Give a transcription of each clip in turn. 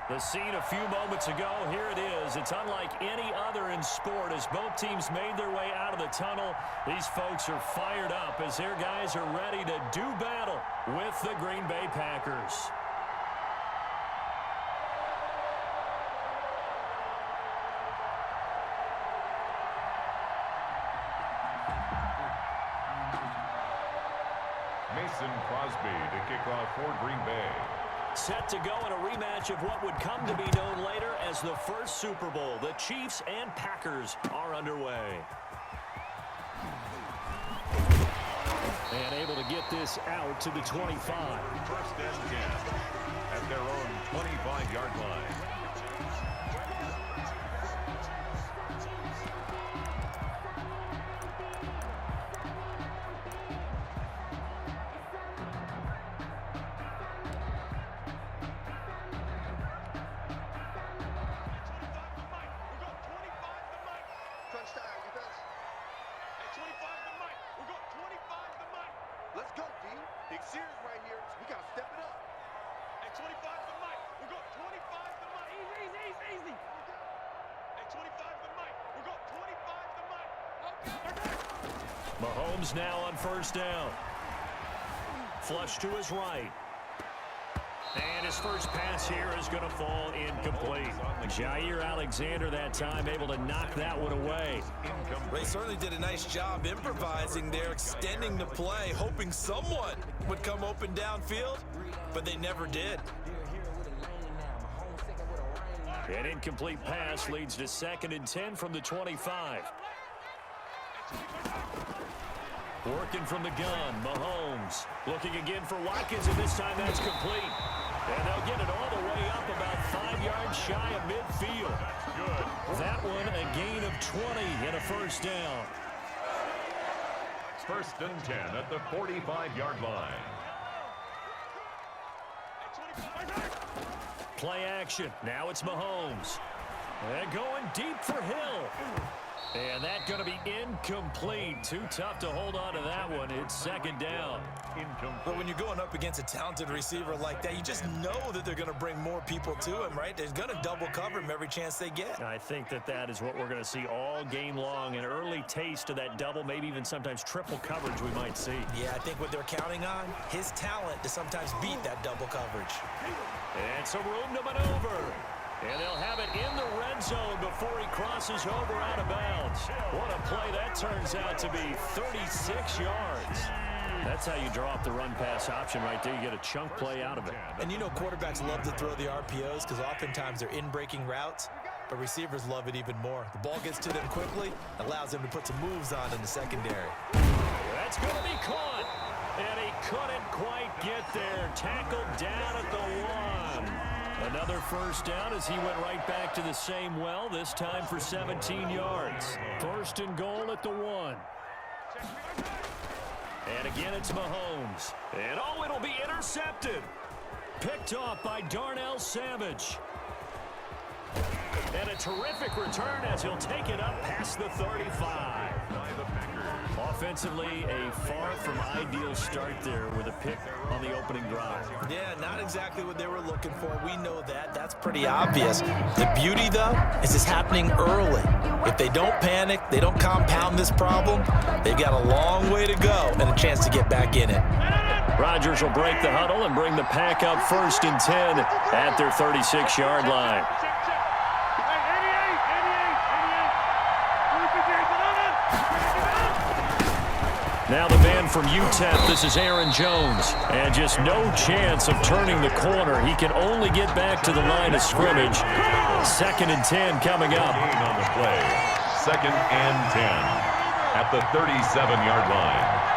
The scene a few moments ago, here it is. It's unlike any other in sport. As both teams made their way out of the tunnel, these folks are fired up as their guys are ready to do battle with the Green Bay Packers. Mason Crosby to kick off for Green Bay. Set to go in a rematch of what would come to be known later as the first Super Bowl. The Chiefs and Packers are underway. And able to get this out to the 25. First and 10 at their own 25-yard line. Let's go, D. Big series right here. We got to step it up. At 25 the mic. We got 25 the mic. Easy. At 25 the mic. We got 25 the mic. Okay. Mahomes now on first down. Flush to his right. And his first pass here is going to fall incomplete. Jair Alexander that time able to knock that one away. They certainly did a nice job improvising there, extending the play, hoping someone would come open downfield, but they never did. An incomplete pass leads to 2nd and 10 from the 25. Working from the gun, Mahomes. Looking again for Watkins, and this time that's complete. And they'll get it all the way up about 5 yards shy of midfield. Good. That one a gain of 20 and a first down. First and 10 at the 45-yard line. Play action. Now it's Mahomes. And going deep for Hill. And that's going to be incomplete. Too tough to hold on to that one. It's 2nd down. But when you're going up against a talented receiver like that, you just know that they're going to bring more people to him, right? They're going to double cover him every chance they get. I think that is what we're going to see all game long. An early taste of that double, maybe even sometimes triple coverage we might see. Yeah, I think what they're counting on, his talent to sometimes beat that double coverage. And some room to maneuver. And they'll have it in the red zone before he crosses over out of bounds. What a play that turns out to be, 36 yards. That's how you draw up the run-pass option right there. You get a chunk play out of it. And you know quarterbacks love to throw the RPOs because oftentimes they're in-breaking routes, but receivers love it even more. The ball gets to them quickly, allows them to put some moves on in the secondary. That's going to be caught. And he couldn't quite get there. Tackled down at the 1. Another first down as he went right back to the same well, this time for 17 yards. First and goal at the 1. And again, it's Mahomes. And oh, it'll be intercepted. Picked off by Darnell Savage. And a terrific return as he'll take it up past the 35. Offensively, a far from ideal start there with a pick on the opening drive. Yeah, not exactly what they were looking for. We know that. That's pretty obvious. The beauty, though, is it's happening early. If they don't panic, they don't compound this problem, they've got a long way to go and a chance to get back in it. Rodgers will break the huddle and bring the pack up 1st and 10 at their 36-yard line. Now the man from UTEP, this is Aaron Jones. And just no chance of turning the corner. He can only get back to the line of scrimmage. 2nd and 10 coming up. Gain on the play. 2nd and 10 at the 37-yard line.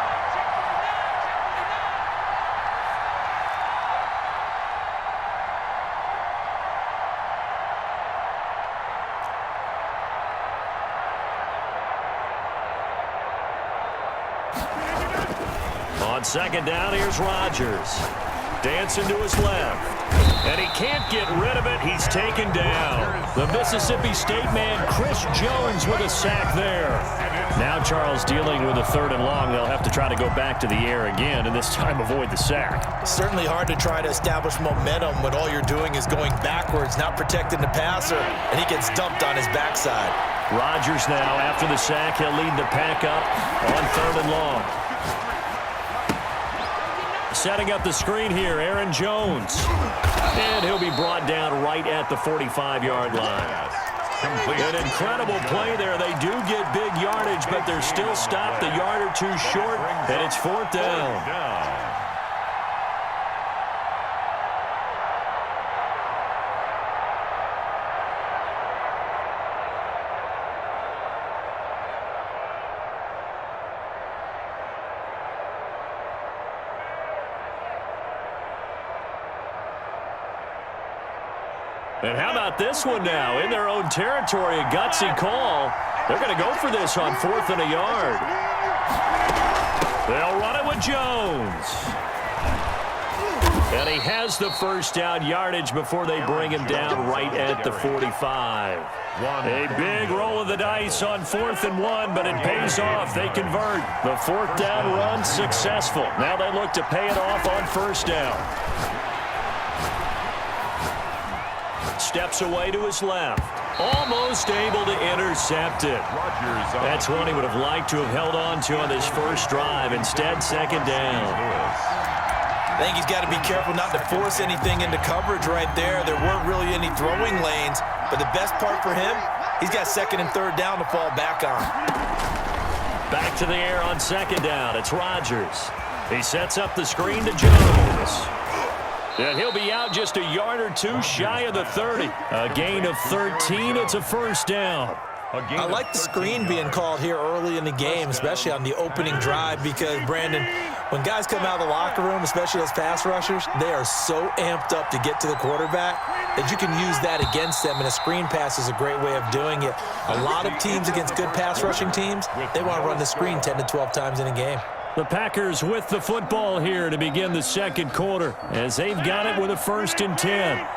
On 2nd down, here's Rodgers. Dancing to his left. And he can't get rid of it. He's taken down. The Mississippi State man, Chris Jones, with a sack there. Now Charles dealing with a 3rd and long. They'll have to try to go back to the air again, and this time avoid the sack. Certainly hard to try to establish momentum when all you're doing is going backwards, not protecting the passer, and he gets dumped on his backside. Rodgers now, after the sack, he'll lead the pack up on 3rd and long. Setting up the screen here, Aaron Jones. And he'll be brought down right at the 45-yard line. An incredible play there. They do get big yardage, but they're still stopped a yard or two short, and it's 4th down. And how about this one now? In their own territory, a gutsy call. They're going to go for this on 4th and a yard. They'll run it with Jones. And he has the 1st down yardage before they bring him down right at the 45. A big roll of the dice on 4th and 1, but it pays off. They convert. The 4th down run successful. Now they look to pay it off on 1st down. Steps away to his left. Almost able to intercept it. That's one he would have liked to have held on to on this first drive. Instead, 2nd down. I think he's got to be careful not to force anything into coverage right there. There weren't really any throwing lanes. But the best part for him, he's got 2nd and 3rd down to fall back on. Back to the air on 2nd down. It's Rodgers. He sets up the screen to Jones. And he'll be out just a yard or two shy of the 30. A gain of 13. It's a 1st down. I like the screen being called here early in the game, especially on the opening drive, because, Brandon, when guys come out of the locker room, especially those pass rushers, they are so amped up to get to the quarterback that you can use that against them, and a screen pass is a great way of doing it. A lot of teams against good pass rushing teams, they want to run the screen 10 to 12 times in a game. The Packers with the football here to begin the 2nd quarter, as they've got it with a 1st and 10. 25.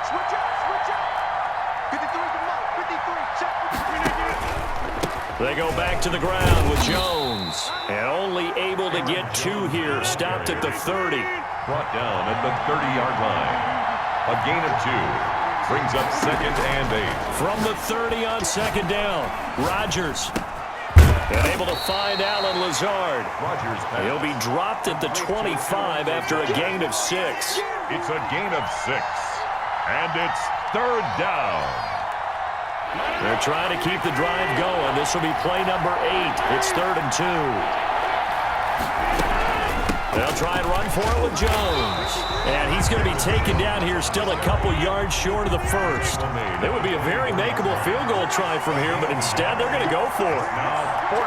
Switch out. 53's the mark. 53. Check. They go back to the ground with Jones. And only able to get 2 here. Stopped at the 30. Brought down at the 30-yard line. A gain of 2. Brings up 2nd and 8. From the 30 on 2nd down, Rodgers. And able to find Allen Lazard. He'll be dropped at the 25 after a gain of 6. It's a gain of 6. And it's 3rd down. They're trying to keep the drive going. This will be play number 8. It's 3rd and 2. They'll try and run for it with Jones. And he's going to be taken down here still a couple yards short of the 1st. It would be a very makeable field goal try from here, but instead they're going to go for it.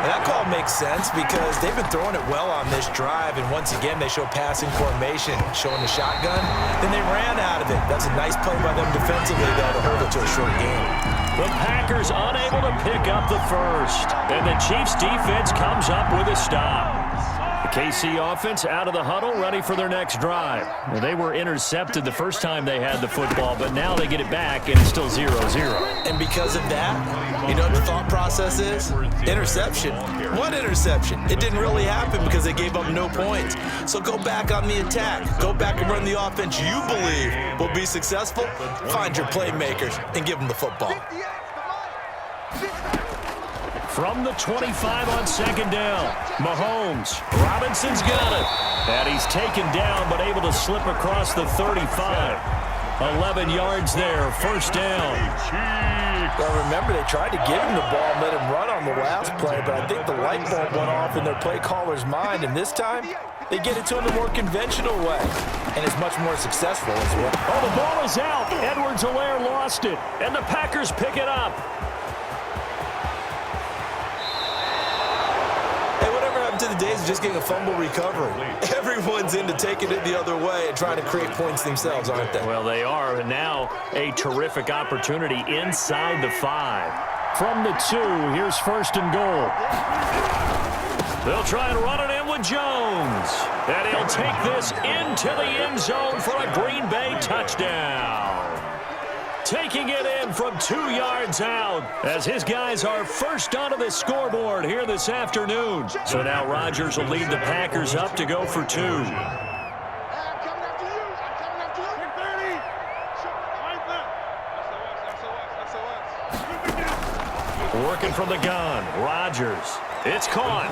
That call makes sense because they've been throwing it well on this drive, and once again they show passing formation, showing the shotgun. Then they ran out of it. That's a nice play by them defensively, though, to hold it to a short game. The Packers unable to pick up the 1st, and the Chiefs defense comes up with a stop. The KC offense out of the huddle, ready for their next drive. Well, they were intercepted the first time they had the football, but now they get it back, and it's still 0-0. And because of that, you know what the thought process is? Interception. What interception? It didn't really happen because they gave up no points. So go back on the attack. Go back and run the offense you believe will be successful. Find your playmakers and give them the football. From the 25 on 2nd down, Mahomes. Robinson's got it. And he's taken down but able to slip across the 35. 11 yards there, 1st down. Well, remember, they tried to give him the ball and let him run on the last play, but I think the light bulb went off in their play caller's mind, and this time they get it to him the more conventional way, and it's much more successful as well. Oh, the ball is out. Edwards-Helaire lost it, and the Packers pick it up. To the days of just getting a fumble recovery. Everyone's into taking it the other way and trying to create points themselves, aren't they? Well, they are, and now a terrific opportunity inside the 5. From the 2, here's 1st and goal. They'll try and run it in with Jones. And he'll take this into the end zone for a Green Bay touchdown. Taking it in from 2 yards out as his guys are first onto the scoreboard here this afternoon. So now Rodgers will lead the Packers up to go for 2. Working from the gun, Rodgers. It's caught,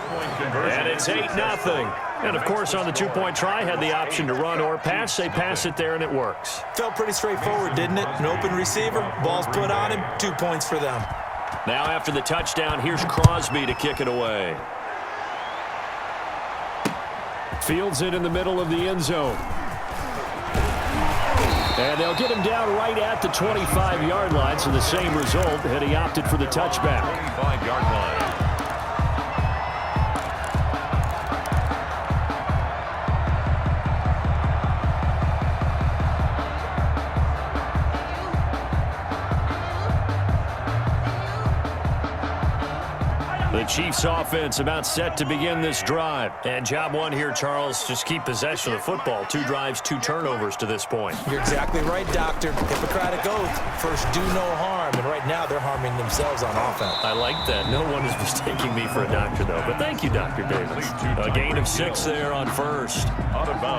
and it's 8-0. And, of course, on the two-point try, had the option to run or pass. They pass it there, and it works. Felt pretty straightforward, didn't it? An open receiver, ball's put on him, 2 points for them. Now after the touchdown, here's Crosby to kick it away. Fields it in the middle of the end zone. And they'll get him down right at the 25-yard line, so the same result had he opted for the touchback. 25-yard line. The Chiefs offense about set to begin this drive. And job one here, Charles, just keep possession of the football. 2 drives, 2 turnovers to this point. You're exactly right, Doctor. Hippocratic oath. First, do no harm. And right now, they're harming themselves on offense. I like that. No one is mistaking me for a doctor, though. But thank you, Dr. Davis. A gain of 6 there on first.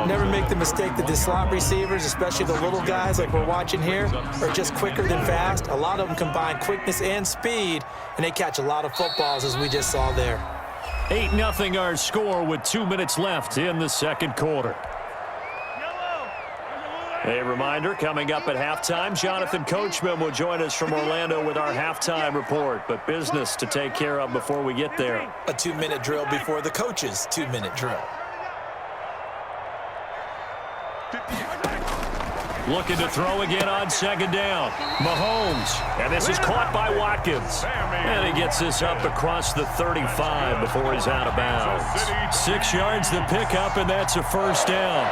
Never make the mistake that the slot receivers, especially the little guys like we're watching here, are just quicker than fast. A lot of them combine quickness and speed, and they catch a lot of footballs, as we just saw there. 8-0 our score with 2 minutes left in the second quarter. A reminder, coming up at halftime, Jonathan Coachman will join us from Orlando with our halftime report, but business to take care of before we get there. A 2-minute drill before the coach's 2-minute drill. Looking to throw again on second down. Mahomes, and this is caught by Watkins. And he gets this up across the 35 before he's out of bounds. 6 yards the pickup, and that's a first down.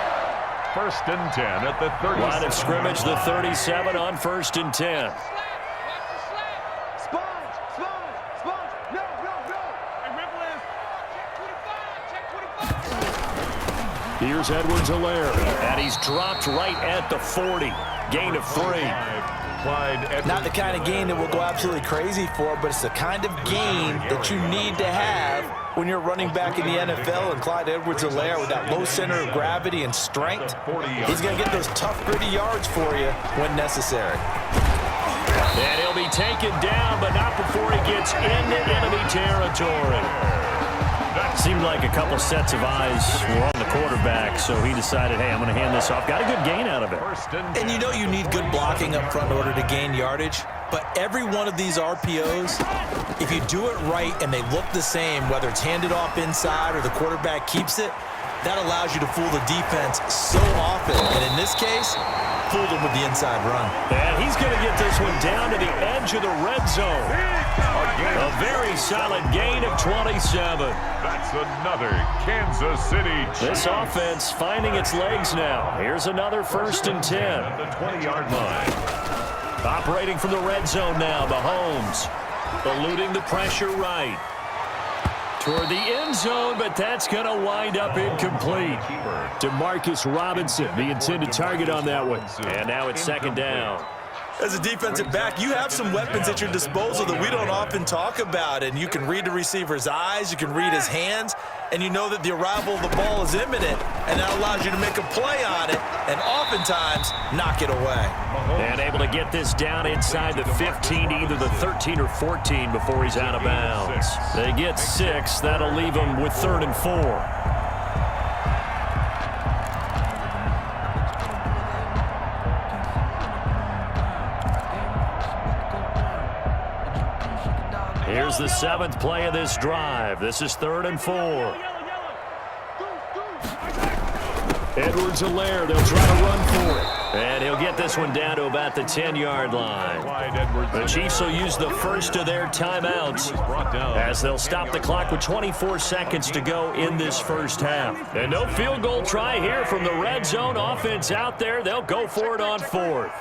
1st and 10 at the 37. Line of scrimmage, the 37 on 1st and 10. Here's Edwards-Helaire, and he's dropped right at the 40. Gain of 3. Not the kind of gain that we'll go absolutely crazy for, but it's the kind of gain that you need to have when you're running back in the NFL. And Clyde Edwards-Helaire, with that low center of gravity and strength, he's going to get those tough, gritty yards for you when necessary. And he'll be taken down, but not before he gets into enemy territory. Seemed like a couple sets of eyes were on the quarterback, so he decided, hey, I'm going to hand this off. Got a good gain out of it. And you know you need good blocking up front in order to gain yardage, but every one of these RPOs, if you do it right and they look the same, whether it's handed off inside or the quarterback keeps it, that allows you to fool the defense so often. And in this case, fooled him with the inside run. And he's going to get this one down to the edge of the red zone. A very solid gain of 27. That's another Kansas City Chiefs. This offense finding its legs now. Here's another 1st and 10. At the 20-yard line. Operating from the red zone now, Mahomes. Eluding the pressure right. Toward the end zone, but that's going to wind up incomplete. Demarcus Robinson, the intended target on that one. And now it's 2nd down. As a defensive back, you have some weapons at your disposal that we don't often talk about. And you can read the receiver's eyes, you can read his hands, and you know that the arrival of the ball is imminent, and that allows you to make a play on it and oftentimes knock it away. And able to get this down inside the 15, either the 13 or 14 before he's out of bounds. They get 6. That'll leave him with 3rd and 4. Here's the 7th play of this drive. This is 3rd and 4. Edwards-Helaire, they'll try to run for it. And he'll get this one down to about the 10-yard line. The Chiefs will use the first of their timeouts as they'll stop the clock with 24 seconds to go in this first half. And no field goal try here from the red zone offense out there. They'll go for it on 4th.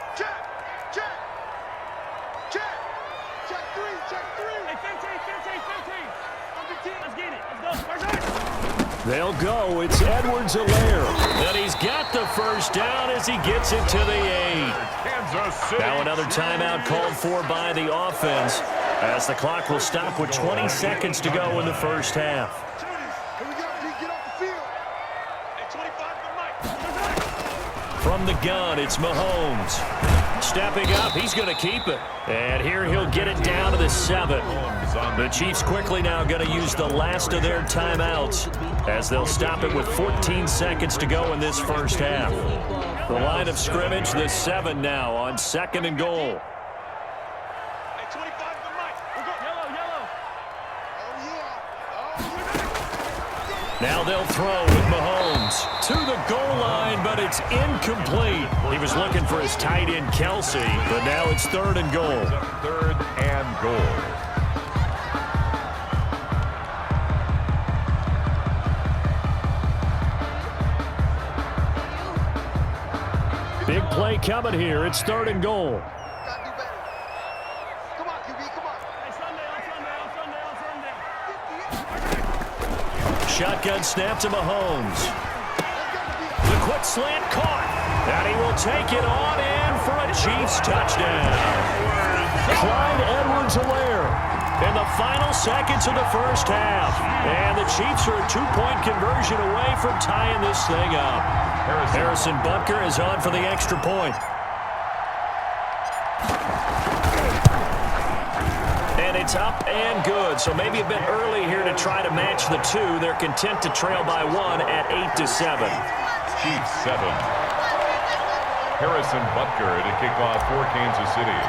They'll go. It's Edwards-Helaire. And he's got the first down as he gets it to the 8. Now another timeout called for by the offense as the clock will stop with 20 seconds to go in the first half. From the gun, it's Mahomes. Stepping up, he's going to keep it. And here he'll get it down to the 7. The Chiefs quickly now going to use the last of their timeouts as they'll stop it with 14 seconds to go in this first half. The line of scrimmage, the 7 now on 2nd and goal. Now they'll throw with Mahomes to the goal line, but it's incomplete. He was looking for his tight end, Kelsey, but now it's 3rd and goal. 3rd and goal. Big play coming here. It's 3rd and goal. Shotgun snap to Mahomes. The quick slant caught. And he will take it on in for a Chiefs touchdown. Clyde Edwards-Helaire in the final seconds of the first half. And the Chiefs are a 2-point conversion away from tying this thing up. Harrison Butker is on for the extra point. And it's up and good. So maybe a bit early here to try to match the 2. They're content to trail by 1 at 8-7. Chiefs 7. Harrison Butker to kick off for Kansas City.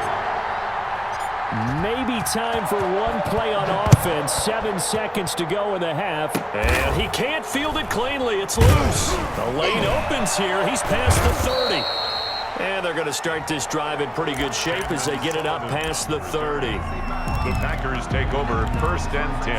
Maybe time for one play on offense. 7 seconds to go in the half. And he can't field it cleanly. It's loose. The lane opens here. He's past the 30. And they're going to start this drive in pretty good shape as they get it up past the 30. The Packers take over 1st and 10.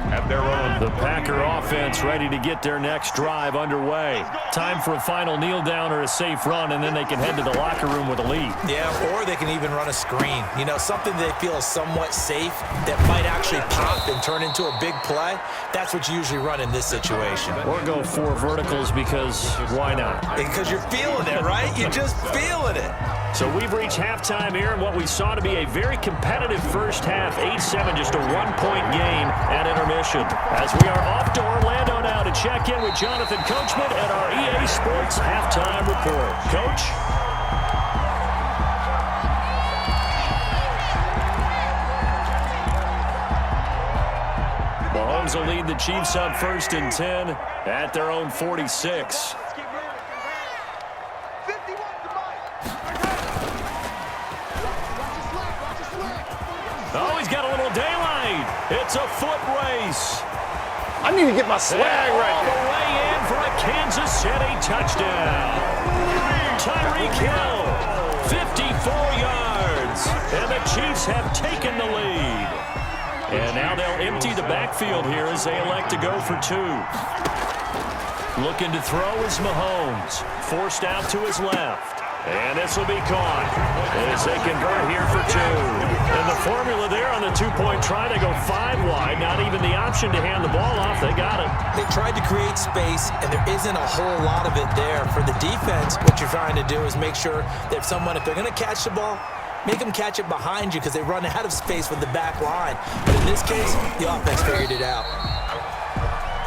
At their own. The Packer offense ready to get their next drive underway. Time for a final kneel down or a safe run, and then they can head to the locker room with a lead. Yeah, or they can even run a screen. You know, something they feel is somewhat safe that might actually pop and turn into a big play. That's what you usually run in this situation. Or go 4 verticals because why not? Because you're feeling it, right? You're just feeling it. So we've reached halftime here in what we saw to be a very competitive first half. 8-7, just a 1-point game at intermission. As we are off to Orlando now to check in with Jonathan Coachman at our EA Sports Halftime Report. Coach? Mahomes will lead the Chiefs up 1st and 10 at their own 46. Oh, he's got a little daylight. It's a foot race. I need to get my swag right All there. the way in for a Kansas City touchdown. Tyreek Hill, 54 yards. And the Chiefs have taken the lead. And now they'll empty the backfield here as they elect to go for 2. Looking to throw is Mahomes. Forced out to his left. And this will be caught as they convert here for 2. And the formula there on the 2-point try, they go 5 wide. Not even the option to hand the ball off. They got it. They tried to create space, and there isn't a whole lot of it there. For the defense, what you're trying to do is make sure that if they're going to catch the ball, make them catch it behind you because they run out of space with the back line. But in this case, the offense figured it out.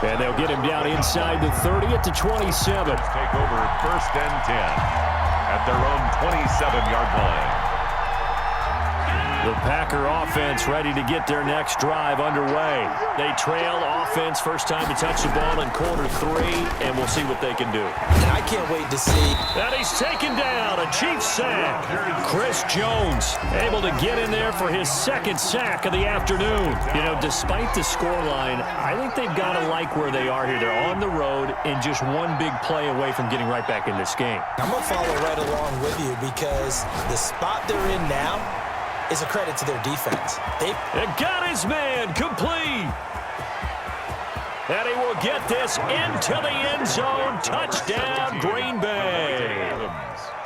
And they'll get him down inside the 30 at the 27. Take over 1st and 10. At their own 27-yard line. The Packer offense ready to get their next drive underway. They trail offense first time to touch the ball in quarter 3, and we'll see what they can do. And I can't wait to see. And he's taken down, a Chiefs sack. Chris Jones able to get in there for his 2nd sack of the afternoon. You know, despite the scoreline, I think they've got to like where they are here. They're on the road and just one big play away from getting right back in this game. I'm going to follow right along with you because the spot they're in now is a credit to their defense. They got his man complete. And he will get this into the end zone. Touchdown, Green Bay.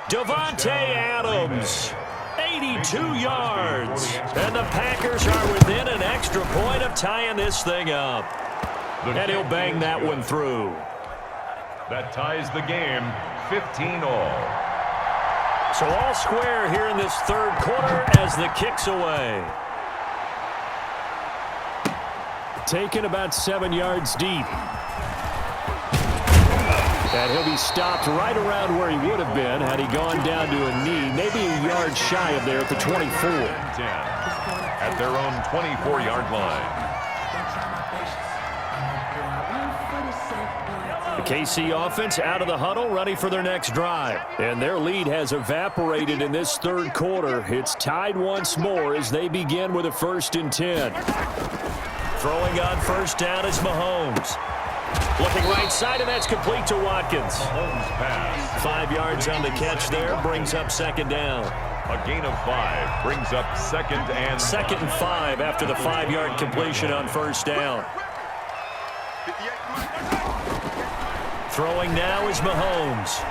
Davante Adams, 82 yards. And the Packers are within an extra point of tying this thing up. And he'll bang that one through. That ties the game 15-all. So all square here in this third quarter as the kick's away. Taken about 7 yards deep. And he'll be stopped right around where he would have been had he gone down to a knee, maybe a yard shy of there at the 24. 10 at their own 24-yard line. The KC offense out of the huddle, ready for their next drive. And their lead has evaporated in this third quarter. It's tied once more as they begin with a 1st and 10. Throwing on first down is Mahomes. Looking right side, and that's complete to Watkins. Mahomes pass. 5 yards on the catch there, brings up 2nd down. A gain of 5 brings up 2nd and 2nd and 5 after the 5-yard completion on first down. Throwing now is Mahomes.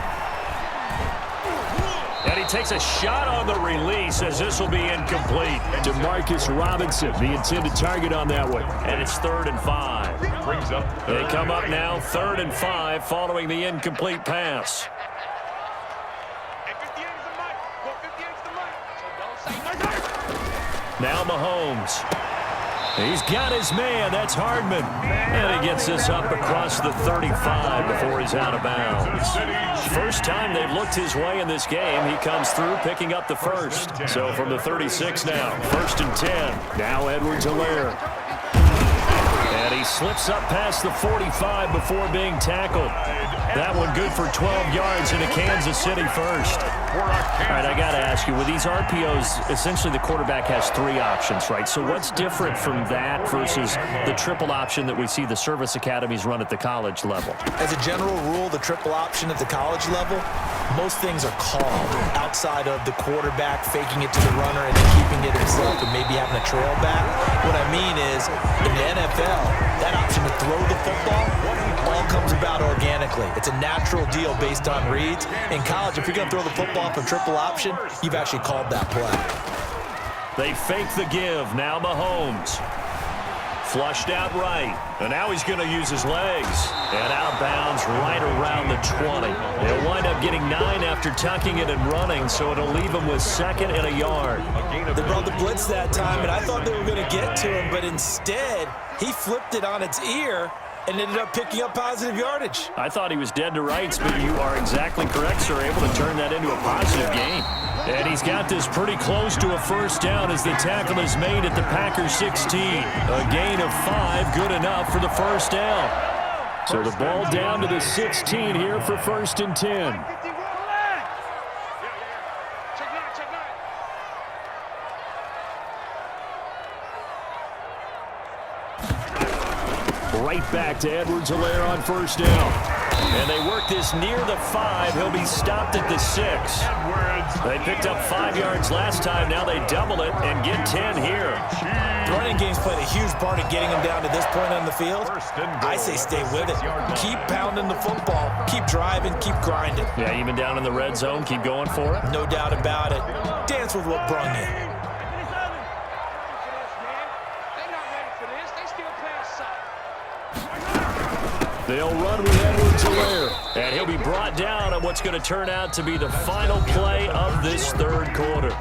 And he takes a shot on the release as this will be incomplete. Demarcus Robinson, the intended target on that one. And it's 3rd and 5. brings up They come up now 3rd and 5 following the incomplete pass. Now Mahomes. He's got his man. That's Hardman. And he gets this up across the 35 before he's out of bounds. First time they've looked his way in this game. He comes through picking up the first. So from the 36 now, 1st and 10. Now Edwards-Helaire. And he slips up past the 45 before being tackled. That one good for 12 yards into Kansas City first. All right, I got to ask you, with these RPOs, essentially the quarterback has 3 options, right? So what's different from that versus the triple option that we see the service academies run at the college level? As a general rule, the triple option at the college level, most things are called outside of the quarterback faking it to the runner and then keeping it himself and maybe having a trail back. What I mean is, in the NFL, that option to throw the football all comes about organically. It's a natural deal based on reads. In college, if you're going to throw the football from triple option, you've actually called that play. They fake the give. Now Mahomes. Flushed out right. And now he's going to use his legs. And out of bounds right around the 20. They'll wind up getting 9 after tucking it and running, so it'll leave him with 2nd and a yard. They brought the blitz that time, and I thought they were going to get to him, but instead, he flipped it on its ear and ended up picking up positive yardage. I thought he was dead to rights, but you are exactly correct, sir. Able to turn that into a positive gain. And he's got this pretty close to a first down as the tackle is made at the Packers 16. A gain of 5, good enough for the first down. So the ball down to the 16 here for 1st and 10. Right back to Edwards-Helaire on first down. And they work this near the 5. He'll be stopped at the 6. They picked up 5 yards last time. Now they double it and get 10 here. The running game's played a huge part in getting him down to this point on the field. I say stay with it. Keep pounding the football. Keep driving. Keep grinding. Yeah, even down in the red zone, keep going for it. No doubt about it. Dance with what brung you. They'll run with Edwards-Helaire. And he'll be brought down on what's going to turn out to be the final play of this third quarter.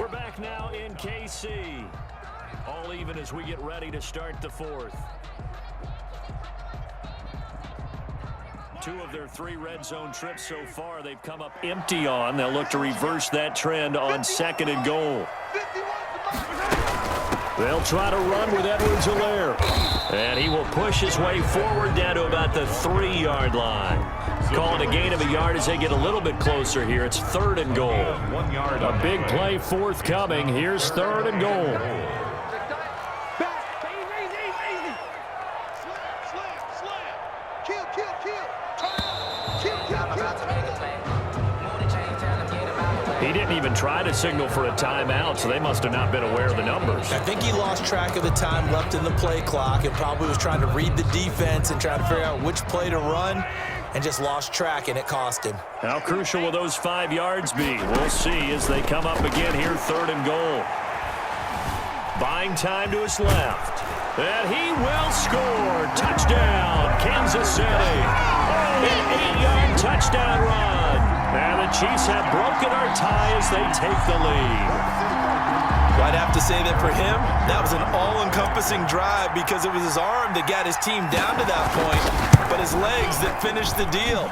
We're back now in KC. All even as we get ready to start the 4th. 2 of their 3 red zone trips so far they've come up empty on. They'll look to reverse that trend on 2nd and goal. They'll try to run with Edwards-Helaire. And he will push his way forward down to about the 3-yard line. Calling a gain of a yard as they get a little bit closer here. It's 3rd and goal. A big play forthcoming. Here's 3rd and goal. He didn't even try to signal for a timeout, so they must have not been aware of the numbers. I think he lost track of the time left in the play clock and probably was trying to read the defense and trying to figure out which play to run and just lost track, and it cost him. How crucial will those 5 yards be? We'll see as they come up again here, 3rd and goal. Buying time to his left. And he will score. Touchdown, Kansas City. An 8-yard touchdown run. And the Chiefs have broken our tie as they take the lead. Well, I'd have to say that for him, that was an all-encompassing drive because it was his arm that got his team down to that point, but his legs that finished the deal.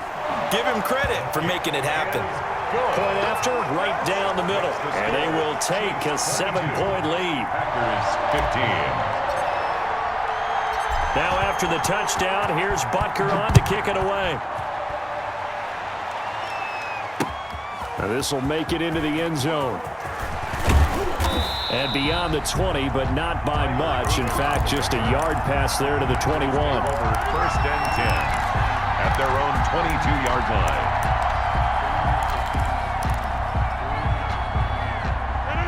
Give him credit for making it happen. Point after, right down the middle. And they will take a 7-point lead. Packers 15. Now after the touchdown, here's Butker on to kick it away. Now this will make it into the end zone. And beyond the 20, but not by much. In fact, just a yard pass there to the 21. Over first and 10 at their own 22-yard line.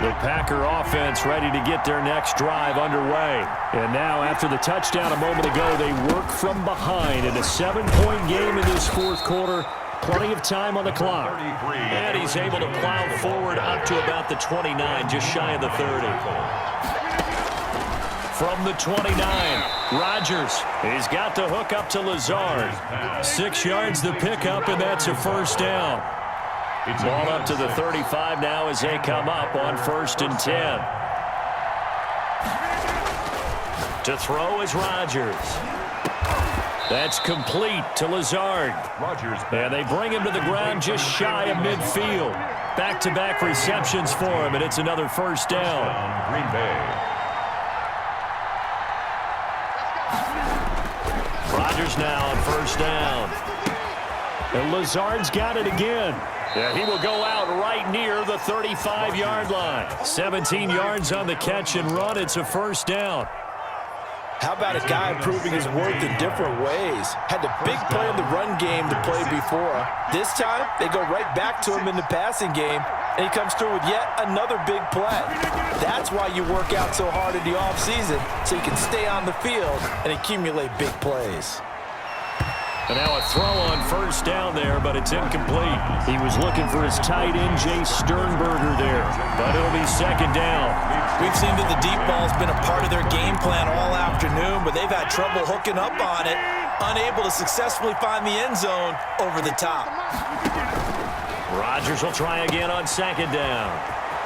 The Packer offense ready to get their next drive underway. And now after the touchdown a moment ago, they work from behind in a 7-point game in this fourth quarter. Plenty of time on the clock. And he's able to plow forward up to about the 29, just shy of the 30. From the 29, Rodgers. He's got the hook up to Lazard. 6 yards the pickup, and that's a first down. Ball up to the 35 now as they come up on first and 10. To throw is Rodgers. That's complete to Lazard. And they bring him to the ground just shy of midfield. Back-to-back receptions for him, and it's another first down. Green Bay. Rodgers now on first down. And Lazard's got it again. Yeah, he will go out right near the 35-yard line. 17 yards on the catch and run. It's a first down. How about a guy proving his worth in different ways? Had the big play in the run game to play before. This time, they go right back to him in the passing game, and he comes through with yet another big play. That's why you work out so hard in the offseason, so you can stay on the field and accumulate big plays. And now a throw on first down there, but it's incomplete. He was looking for his tight end, Jay Sternberger there, but it'll be second down. We've seen that the deep ball's been a part of their game plan all afternoon, but they've had trouble hooking up on it, unable to successfully find the end zone over the top. Rodgers will try again on second down.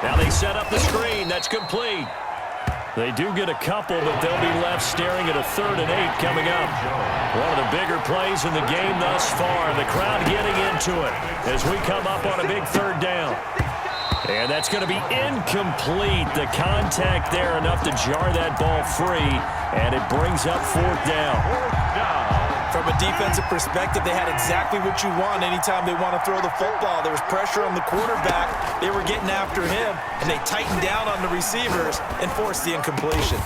Now they set up the screen. That's complete. They do get a couple, but they'll be left staring at a 3rd and 8 coming up. One of the bigger plays in the game thus far. The crowd getting into it as we come up on a big 3rd down. And that's going to be incomplete. The contact there enough to jar that ball free, and it brings up 4th down. From a defensive perspective, they had exactly what you want anytime they want to throw the football. There was pressure on the quarterback. They were getting after him, and they tightened down on the receivers and forced the incompletion.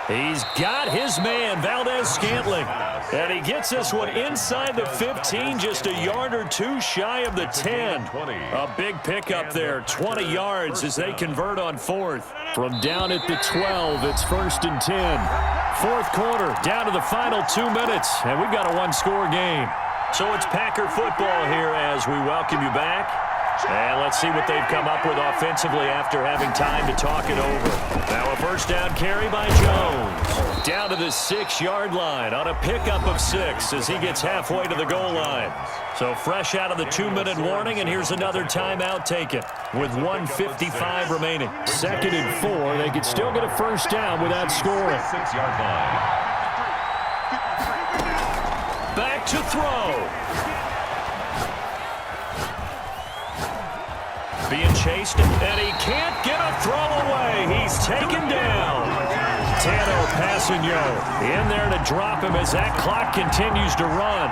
He's got his man, Valdez-Scantling. And he gets this one inside the 15, just a yard or two shy of the 10. A big pickup there, 20 yards as they convert on 4th. From down at the 12, it's 1st and 10. Fourth quarter, down to the final 2 minutes, and we've got a one-score game. So it's Packer football here as we welcome you back. And let's see what they've come up with offensively after having time to talk it over. Now a first down carry by Jones. Down to the 6-yard line on a pickup of 6 as he gets halfway to the goal line. So fresh out of the 2-minute warning, and here's another timeout taken with 1:55 remaining. 2nd and 4. They could still get a first down without scoring. 6-yard line. Back to throw. Being chased, and he can't get a throw away. He's taken down. Tano Passigno in there to drop him as that clock continues to run.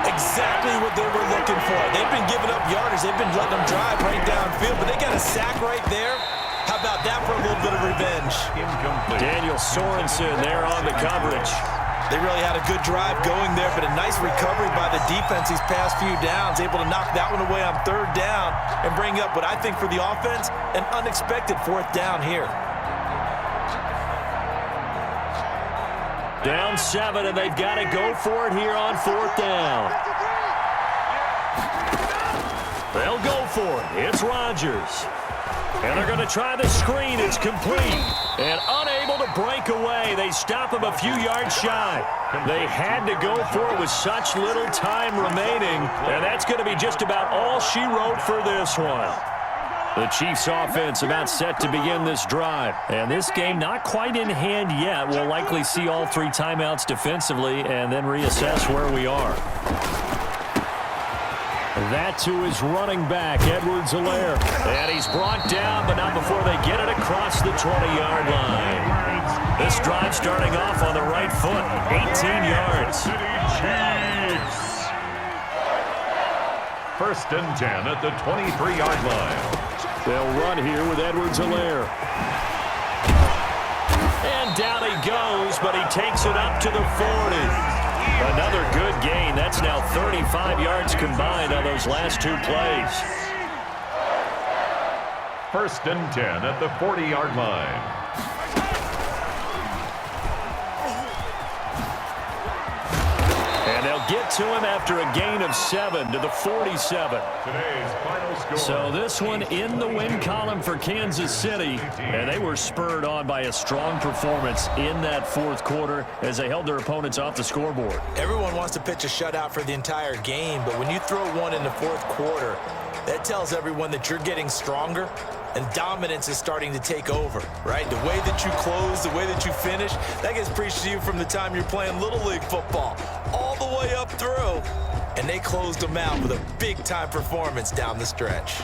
Exactly what they were looking for. They've been giving up yardage. They've been letting them drive right downfield, but they got a sack right there. How about that for a little bit of revenge? Incomplete. Daniel Sorensen there on the coverage. They really had a good drive going there, but a nice recovery by the defense these past few downs, able to knock that one away on 3rd down and bring up what I think for the offense, an unexpected 4th down here. Down 7, and they've got to go for it here on 4th down. They'll go for it. It's Rodgers. And they're going to try the screen. It's complete. And unable to break away. They stop him a few yards shy. They had to go for it with such little time remaining. And that's going to be just about all she wrote for this one. The Chiefs offense about set to begin this drive. And this game not quite in hand yet. We'll likely see all 3 timeouts defensively and then reassess where we are. That to his running back, Edwards-Helaire. And he's brought down, but not before they get it across the 20-yard line. This drive starting off on the right foot, 18 yards. Chiefs. 1st and 10 at the 23-yard line. They'll run here with Edwards-Helaire. And down he goes, but he takes it up to the 40. Another good gain. That's now 35 yards combined on those last 2 plays. 1st and 10 at the 40-yard line. And they'll get to him after a gain of 7 to the 47. Today's final score. So this one in the win column for Kansas City. And they were spurred on by a strong performance in that 4th quarter as they held their opponents off the scoreboard. Everyone wants to pitch a shutout for the entire game, but when you throw one in the 4th quarter, that tells everyone that you're getting stronger and dominance is starting to take over, right? The way that you close, the way that you finish, that gets preached to you from the time you're playing Little League football all the way up through. And they closed them out with a big-time performance down the stretch.